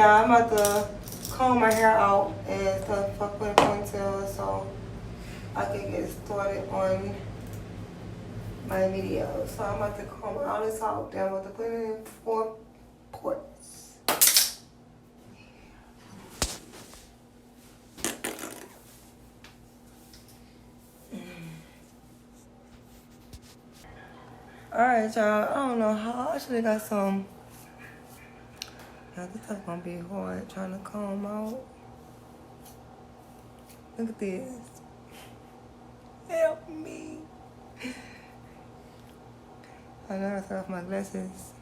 y'all, I'm about to comb my hair out and stuff for put a ponytail so I can get started on my video. So I'm about to comb all this out. Then I'm about to put it in 4 quarts. Alright, y'all. I don't know how. I should have got some. Yeah, this stuff gonna be hard trying to comb out. Look at this. Help me. I gotta take off my glasses.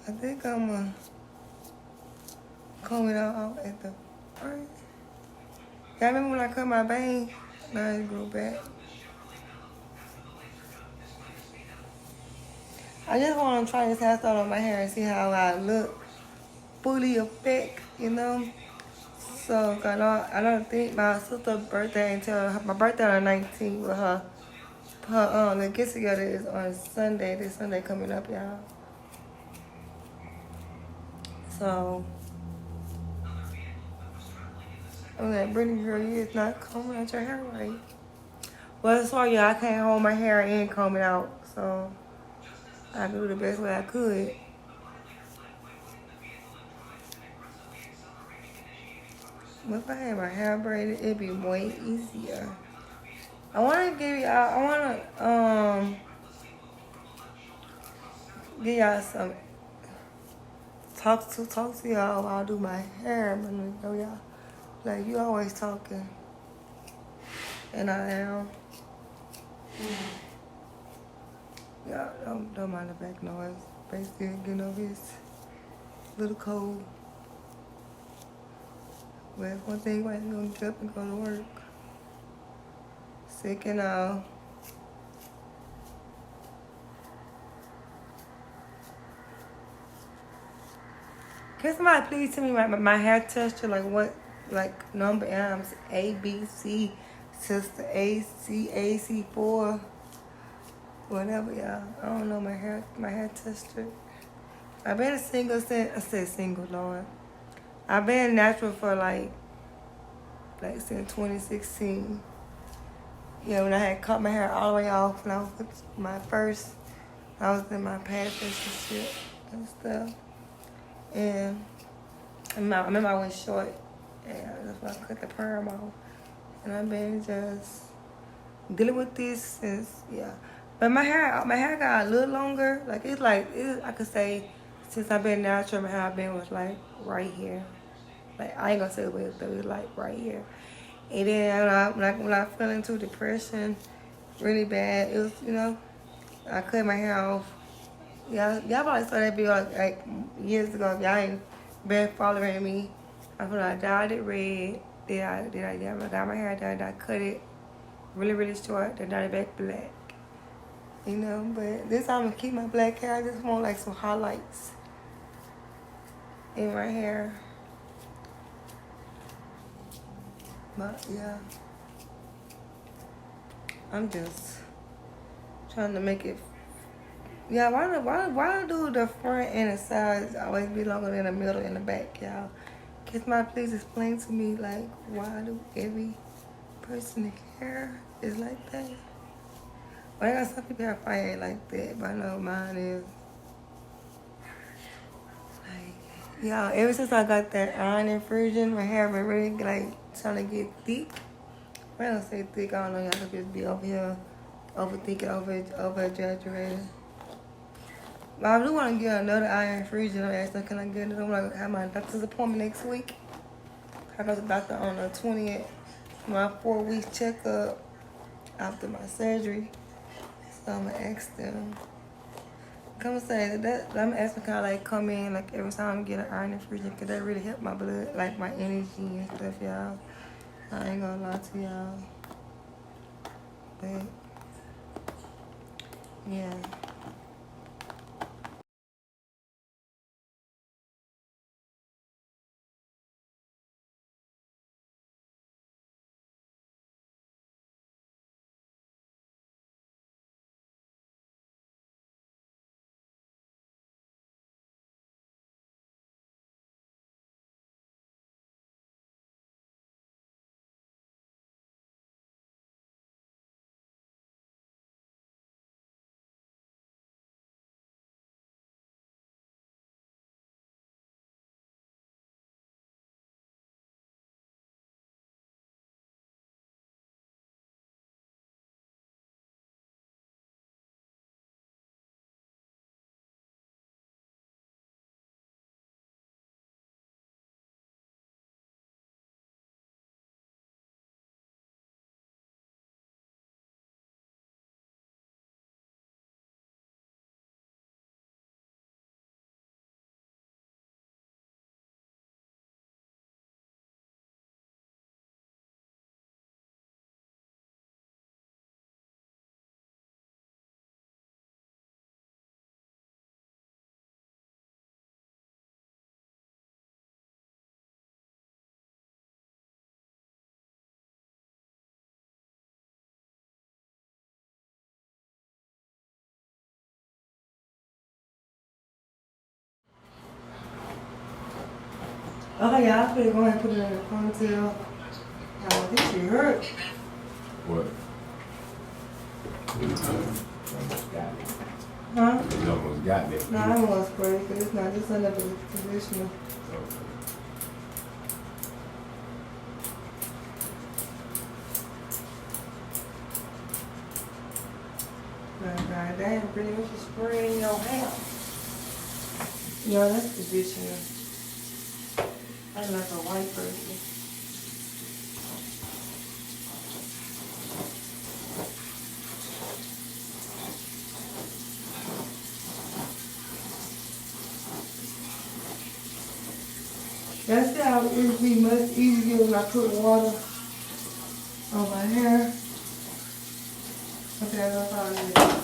I think I'm gonna comb it out at the front. Y'all remember when I cut my bangs? Now it grew back. I just want to try this hairstyle on my hair and see how I look. Fully effect, you know? So, I don't think my sister's birthday until my birthday on the 19th with her. The get together is on Sunday. This Sunday coming up, y'all. So, I'm like, Brittany, girl, you is not combing out your hair right. Well, sorry, y'all, I can't hold my hair and comb it out. So, I do the best way I could. But if I had my hair braided, it'd be way easier. I want to give y'all, give y'all some talk to y'all while I do my hair. But you know, y'all, like you always talking, and I am. Y'all don't mind the back noise. Basically, getting over this little cold. But one thing, I'm gonna get up and go to work. Sick and all. Can somebody please tell me my hair texture, like what, like number amps, A, B, C, sister A, C, A, C4, whatever, y'all. I don't know my hair texture. I've been a single since, I said single, Lord. I've been natural for like since 2016. Yeah, when I had cut my hair all the way off when I was with my first, I was in my past relationship and stuff. And I remember I went short, and that's why I cut the perm off. And I've been just dealing with this since, yeah. But my hair got a little longer. Like I could say, since I've been natural, my hair been was like right here. Like I ain't gonna say it, but it was like right here. And then when I fell into depression, really bad, it was, you know, I cut my hair off. Y'all probably saw that video like years ago. If y'all ain't been following me, I dyed it red. Then I got my hair done. I cut it really short. Then dyed it back black. You know, but this time I'm gonna keep my black hair. I just want like some highlights in my hair. But yeah, I'm just trying to make it. Yeah, why do the front and the sides always be longer than the middle and the back, y'all? Can somebody please explain to me, like, why do every person's hair is like that? Well, I got some people have fire like that, but I know mine is. Like, y'all, ever since I got that iron infusion, my hair been really, like, trying to get thick. I don't say thick, I don't know, y'all could just be over here overthinking, over-exaggerating. But I do want to get another iron infusion. I'm asking, can I get it? I'm going to have my doctor's appointment next week. I go to the doctor on the 20th. My 4-week checkup after my surgery. So I'm going to ask them. Come say that I'm asking kind of like come in like every time I get an iron infusion because that really help my blood, like my energy and stuff, y'all. I ain't going to lie to y'all. But, yeah. Okay, y'all, I'm gonna go ahead and put it in the ponytail. This shit hurt. What? You almost got me. Huh? You almost got me. No, I don't want to spray because it's not just another conditioner. Okay. God damn, pretty much you spraying your hair. Yeah, that's conditioner. I'm like a white person. That's how it would be much easier when I put water on my hair. Okay, that's all I need.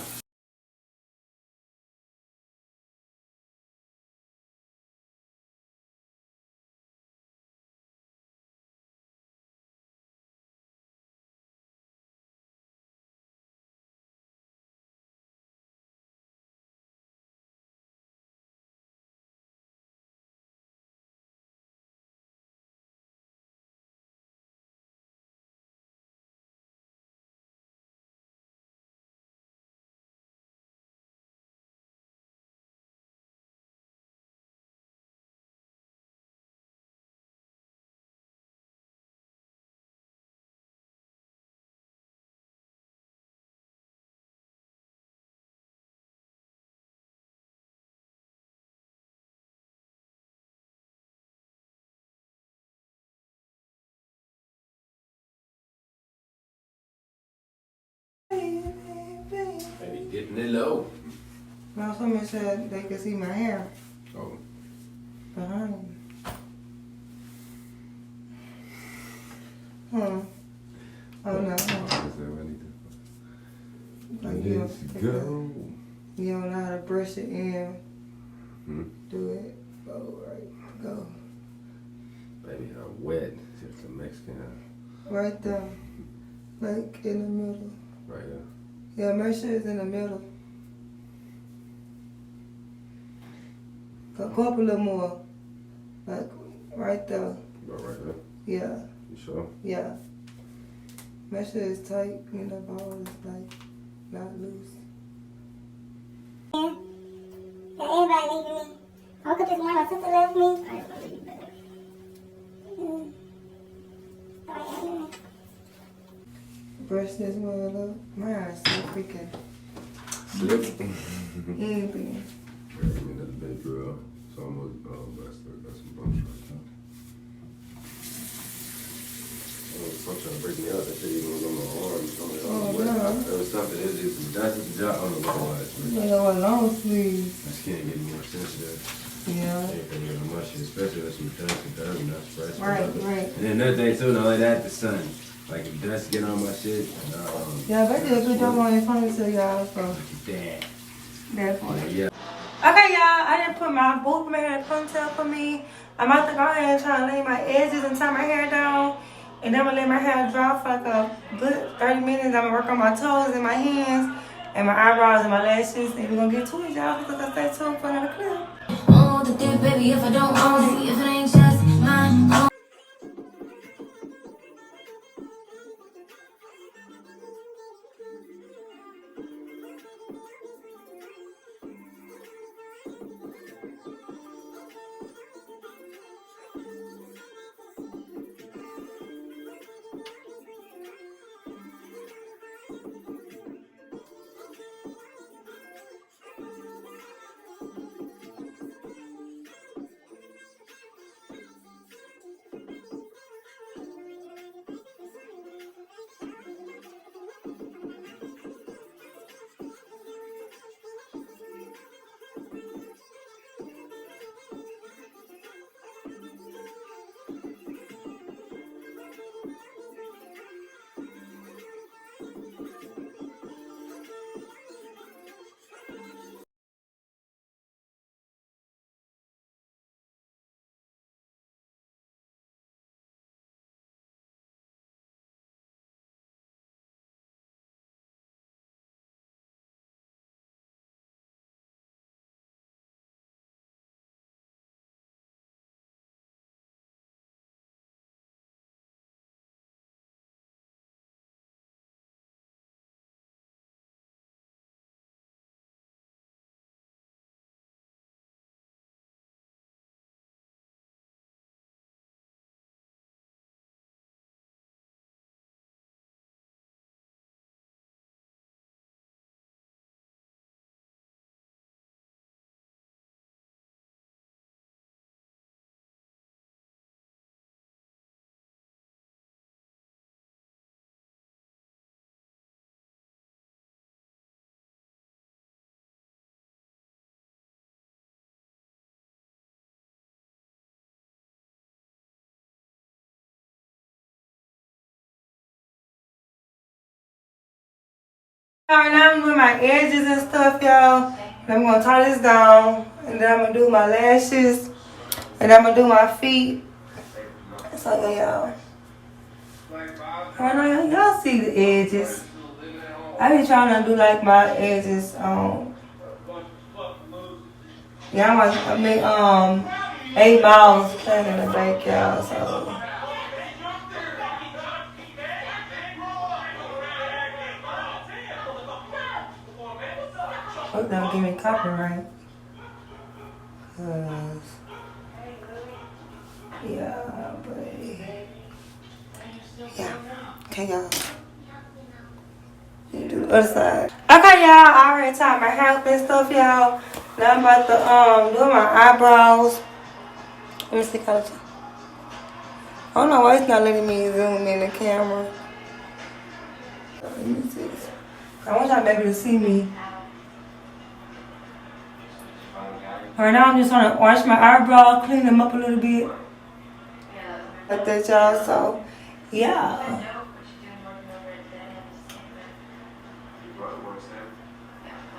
Maybe getting it low. Now somebody said they could see my hair Oh. behind me. Oh no. Like Go. You don't know how to brush it in. Hmm? Do it. Go right. Go. Baby, I'm wet. Just a Mexican. Right there. Like in the middle. Right here. Yeah, make sure it's in the middle. Go up a little more. Like right there. Go right there. Yeah. You sure? Yeah. Make sure it's tight. You know, ball is like not loose. Yeah, everybody leaving me. I woke up this morning, my sister left me. I didn't believe you better. Brush this one up. My eyes so freaking Slip. anything. Give me another big girl. It's almost, but I still got some bumps right now. I'm trying to break me out. That shit even was on my arm. Oh, no. There was something. It was some dust at the job. I don't know what it was. You know, a long sleeve. My skin getting more sensitive. Yeah. Anything getting on my shit, especially with some dust and dirt and not fresh. Right. And then another thing too, not only that, the sun. Like if dust get on my shit. Yeah, they did a good job on their ponytail, y'all. So Damn. that's funny. Yeah. Okay, y'all. I didn't put my both of my hair in a ponytail for me. I'm about to go ahead and try to lay my edges and tie my hair down. And then I'm gonna let my hair dry for like a good 30 minutes. I'm gonna work on my toes and my hands and my eyebrows and my lashes. And we're gonna get to it, y'all. So stay tuned for another clip. Oh, the dear baby, if I don't own it, if it ain't just mine. Oh. Alright, now I'm doing my edges and stuff, y'all. And I'm gonna tie this down. And then I'm gonna do my lashes. And I'm gonna do my feet. So, y'all. Right now, y'all see the edges. I be trying to do like my edges. Yeah, I mean, 8 miles playing in the back, y'all. So. Hope they don't give me copyright. Cause, yeah, but yeah. Okay, y'all. Do the other side. Okay, y'all. I already tied my hair up and stuff, y'all. Now I'm about to do my eyebrows. Let me see color. I don't know why it's not letting me zoom in the camera. Let me see. I want y'all baby to see me. Right now I'm just gonna wash my eyebrows, clean them up a little bit. Like that, y'all. So, yeah.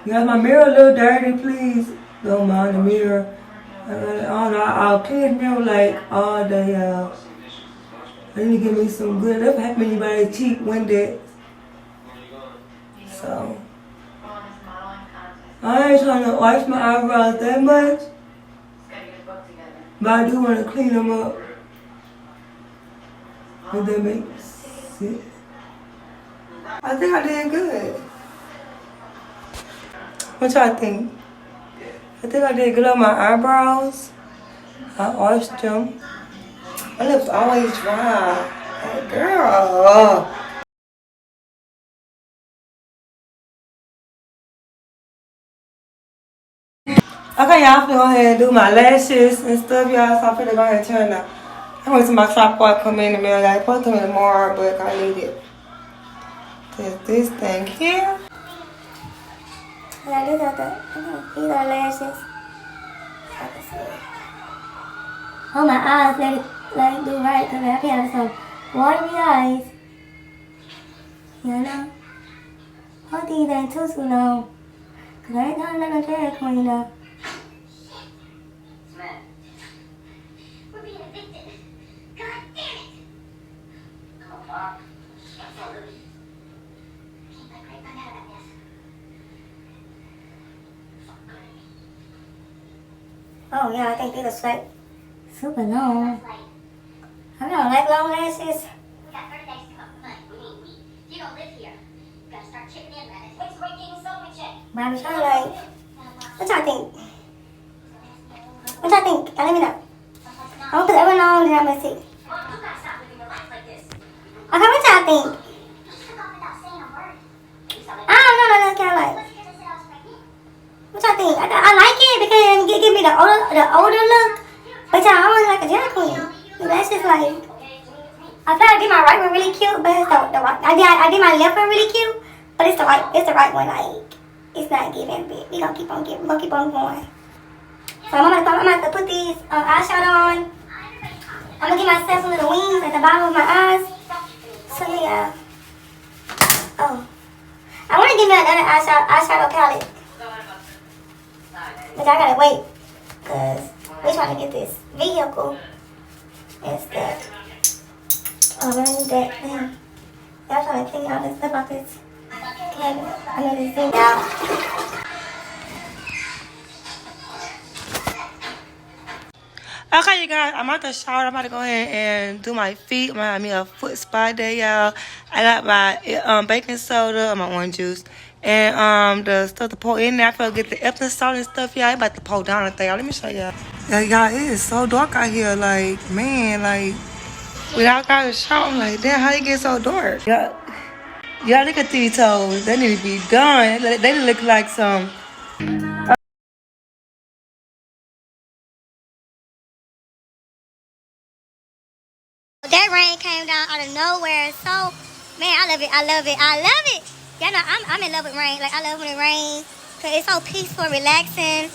Yeah, my mirror a little dirty, please. Don't mind the mirror. I don't know, I'll clean the mirror like all day, y'all. I need to give me some good. Never have anybody cheap Windex. So, I ain't trying to wash my eyebrows that much. But I do want to clean them up. Does that make sense? I think I did good. What y'all think? I think I did good on my eyebrows. I washed them. My lips always dry. Hey, girl. Okay, y'all, I'm gonna go ahead and do my lashes and stuff, y'all. So I'm gonna go ahead and turn the. I'm waiting till my tripod come in the mail. It's supposed to come in tomorrow, but I need it. There's this thing here. Yeah, these are lashes. Hold my eyes, let it do right, because I have some watery eyes. You know? Hold these ain't too long. Because I ain't trying to let my hair clean up. We're being evicted. God damn it! Come on, Bob. Absolutely. Keep that great bug out of that mess. Oh, yeah, I think these are like super long. I don't like long lashes. We got 30 days to come up with money. We need weed. You don't live here. You gotta start chipping in, man. It's great getting so much check. But I'm trying to like, what y'all think? What y'all think? Y'all let me know. I'm gonna put everyone on and I'm gonna see. Mom, you gotta stop living your life like this. Okay, what y'all think? You just took off without saying a word. I don't know, that's kind of like. What's because I said I was pregnant? What y'all think? I like it because it give me the older look. But y'all, I want like a drag queen. That's just like. I thought I did my right one really cute, but it's the right. I did my left one really cute, but it's the right one. Like it's not giving bit. We gonna keep on giving. We gonna keep on going. So I'm gonna put these eyeshadow on. I'm gonna give myself some little wings at the bottom of my eyes. So yeah. Oh, I want to give me another eyeshadow palette, but I gotta wait because we're trying to get this vehicle and stuff. Around that thing. Y'all trying to clean out this stuff off this cabinet. I know this thing out. Okay, you guys, I'm at the shower. I'm about to go ahead and do my feet. I'm gonna have me a foot spa day, y'all. I got my baking soda, my orange juice, and the stuff to pour in there. I feel get the Epsom salt and stuff, y'all. I'm about to pour down the thing. Let me show y'all. Yeah, y'all, it is so dark out here. Like, man, like, without got a shower, I'm like, damn, how you get so dark? Yeah, y'all look at these toes. They need to be done. They look like some. That rain came down out of nowhere. So, man, I love it. I love it. I love it. Y'all know I'm in love with rain. Like I love when it rains because it's so peaceful, relaxing.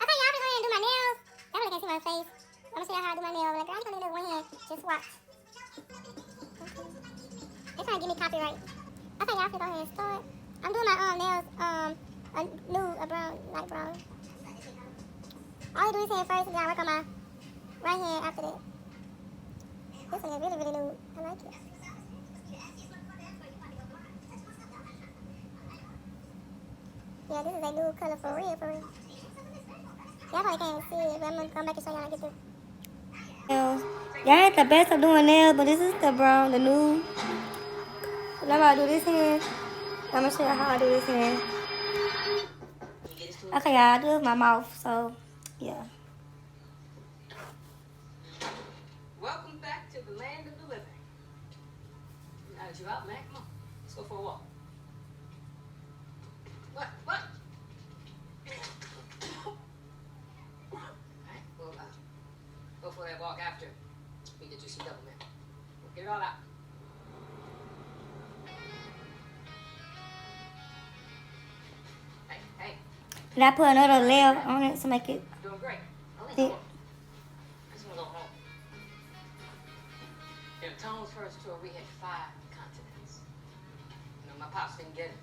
Okay, y'all, I'm gonna do my nails. Y'all really can't see my face. I'm gonna show you how I do my nails. Like, I'm gonna do one hand. Just watch. They're trying to give me copyright. Okay, y'all can go ahead and start. I'm doing my nails, a nude, a brown, light brown. All you do is hand first, and then I work on my right hand after that. This one is really, really nude. I like it. Yeah, this is a nude color for real, for real. Y'all probably can't see it, but I'm gonna come back and show y'all how to get through. Nails. Y'all ain't the best at doing nails, but this is the brown, the nude. I'm about to do this hand. I'm gonna show you how I do this hand. Okay, y'all, I do it with my mouth, so yeah. Welcome back to the land of the living. Now that you're out, man, come on. Let's go for a walk. What? Alright, we'll go for that walk after we get you some double, man. We'll get it all out. Hey. Did I put another layer on it to make it Doing great. thick? I just want to go home. In Tone's first tour, we hit 5 continents. You know, my pops didn't get it.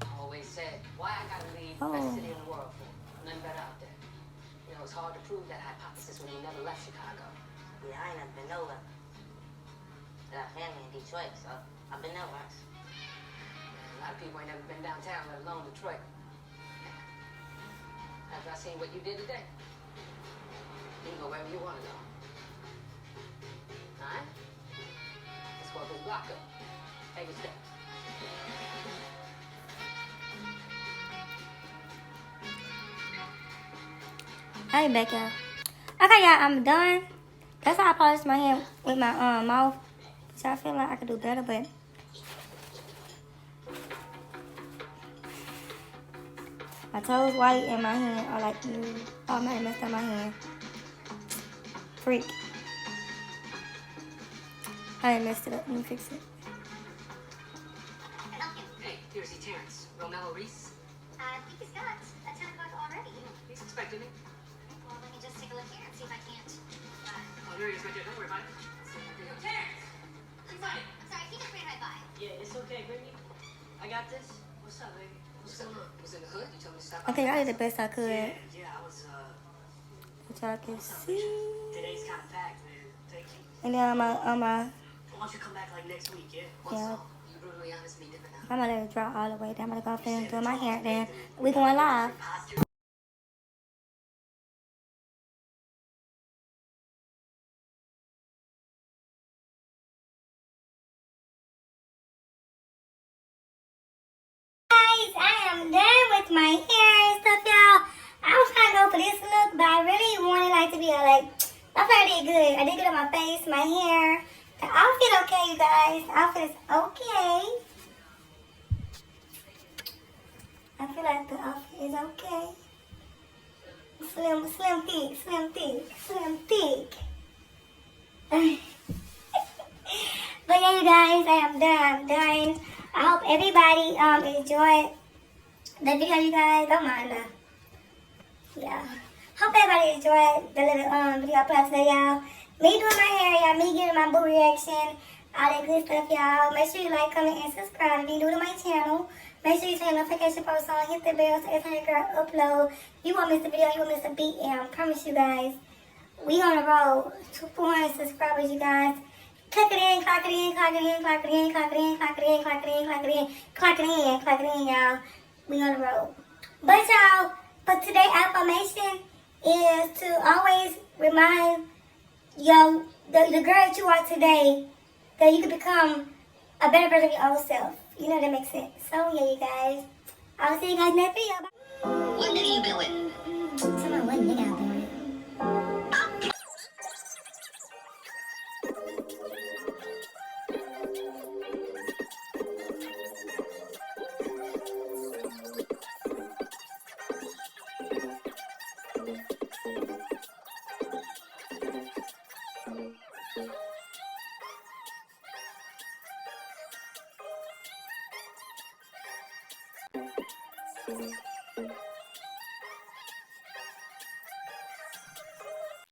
I always said, why I gotta leave the best city in the world for? Nothing better out there. You know, it's hard to prove that hypothesis when you never left Chicago. Yeah, I ain't never been nowhere. I got family in Detroit, so I've been there once. And a lot of people ain't never been downtown, let alone Detroit. After I seen what you did today, you can go wherever you want to go. All right? Let's go up this block up. Take a step. I ain't back, y'all. Okay, y'all, I'm done. That's how I polish my hand with my mouth. So I feel like I could do better, but my toes white and my hand are like new. Oh, I might have messed up my hand. Freak. I done messed it up. Let me fix it. Hey, here's Terrence. Romello Reese. I think he's got a 10 o'clock already. He's expecting me. Well, let me just take a look here and see if I can't. Oh, there he is right there. Don't worry about it. Terrence! Everybody! I'm sorry, he just ran right by. Yeah, it's okay, baby. I got this. What's up, baby? What's going on? Was in the hood? You told me to stop I think I did the best I could. Yeah, I was, Which y'all can see. today's kind of packed, man. Thank you. And then on my, Why don't you come back, like, next week, yeah? yeah. You brutally honest me, didn't I? I'm gonna let it drop all the way down. I'm gonna go finish doing my hair. Then we going live. Guys, I am done with my hair and stuff, y'all. I was trying to go for this look, but I really wanted like to be like, I thought I did good. I did good on my face, my hair. The outfit okay, you guys. The outfit is okay. I feel like the outfit is okay. Slim thick, slim thick, slim thick. But yeah, you guys, I am done. I hope everybody enjoyed the video, you guys. Don't mind that. Yeah. Hope everybody enjoyed the little video plus today, y'all. Me doing my hair, y'all. Me giving my boo reaction. All that good stuff, y'all. Make sure you like, comment, and subscribe if you're new to my channel. Make sure you turn notification post on. Hit the bell so every time your girl upload. You won't miss the video. You won't miss a beat. And I promise you guys, we on the road to 400 subscribers, you guys. Click it in, clock it in, clock it in, clock it in, clock it in, clock it in, clock it in, clock it in, clock it in, clock it in, y'all. We on the road. But y'all, for today's affirmation is to always remind the girl that you are today that you can become a better version of your own self. You know that makes sense. So yeah, you guys. I'll see you guys next video. Bye. What nigga you been with? Someone what nigga I've been with.